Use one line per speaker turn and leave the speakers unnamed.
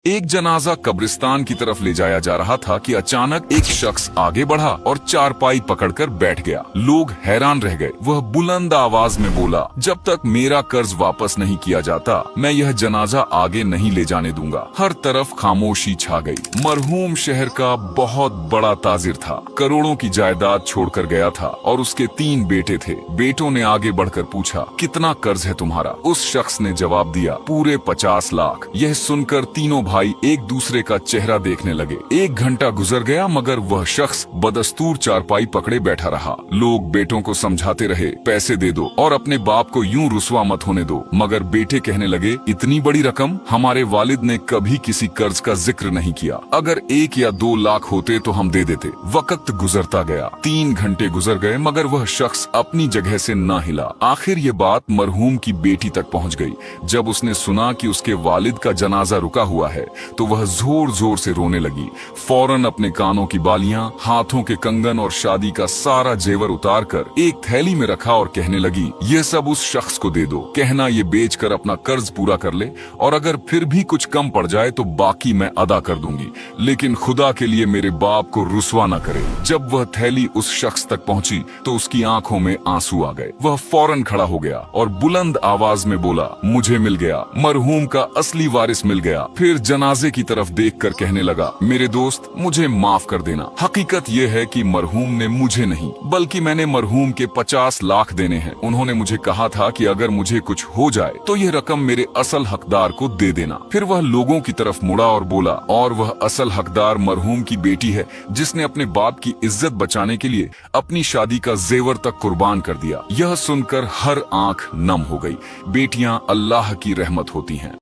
एक जनाजा कब्रिस्तान की तरफ ले जाया जा रहा था कि अचानक एक शख्स आगे बढ़ा और चारपाई पकड़कर बैठ गया। लोग हैरान रह गए। वह बुलंद आवाज में बोला, जब तक मेरा कर्ज वापस नहीं किया जाता मैं यह जनाजा आगे नहीं ले जाने दूंगा। हर तरफ खामोशी छा गई। मरहूम शहर का बहुत बड़ा ताजिर था, करोड़ों की जायदाद छोड़कर गया था और उसके 3 बेटे थे। बेटों ने आगे बढ़कर पूछा, कितना कर्ज है तुम्हारा? उस शख्स ने जवाब दिया, पूरे 50 लाख। यह सुनकर तीनों भाई एक दूसरे का चेहरा देखने लगे। 1 घंटा गुजर गया मगर वह शख्स बदस्तूर चारपाई पकड़े बैठा रहा। लोग बेटों को समझाते रहे, पैसे दे दो और अपने बाप को यूं रुसवा मत होने दो, मगर बेटे कहने लगे, इतनी बड़ी रकम? हमारे वालिद ने कभी किसी कर्ज का जिक्र नहीं किया। अगर 1 या 2 लाख होते तो हम दे देते। वक्त गुजरता गया। 3 घंटे गुजर गए मगर वह शख्स अपनी जगह से न हिला। आखिर ये बात मरहूम की बेटी तक पहुंच गई। जब उसने सुना कि उसके वालिद का जनाजा रुका हुआ है तो वह जोर जोर से रोने लगी। फौरन अपने कानों की बालियां, हाथों के कंगन और शादी का सारा जेवर उतारकर एक थैली में रखा और कहने लगी, यह सब उस शख्स को दे दो। कहना ये बेचकर अपना कर्ज पूरा कर ले और अगर फिर भी कुछ कम पड़ जाए तो बाकी मैं अदा कर दूंगी, लेकिन खुदा के लिए मेरे बाप को रुसवा न करे। जब वह थैली उस शख्स तक पहुंची तो उसकी आंखों में आंसू आ गए। वह फौरन खड़ा हो गया और बुलंद आवाज में बोला, मुझे मिल गया, मरहूम का असली वारिस मिल गया। फिर जनाजे की तरफ देखकर कहने लगा, मेरे दोस्त मुझे माफ कर देना। हकीकत यह है कि मरहूम ने मुझे नहीं बल्कि मैंने मरहूम के 50 लाख देने हैं। उन्होंने मुझे कहा था कि अगर मुझे कुछ हो जाए तो यह रकम मेरे असल हकदार को दे देना। फिर वह लोगों की तरफ मुड़ा और बोला, और वह असल हकदार मरहूम की बेटी है जिसने अपने बाप की इज्जत बचाने के लिए अपनी शादी का जेवर तक कुर्बान कर दिया। यह सुनकर हर आंख नम हो गई। बेटियां अल्लाह की रहमत होती हैं।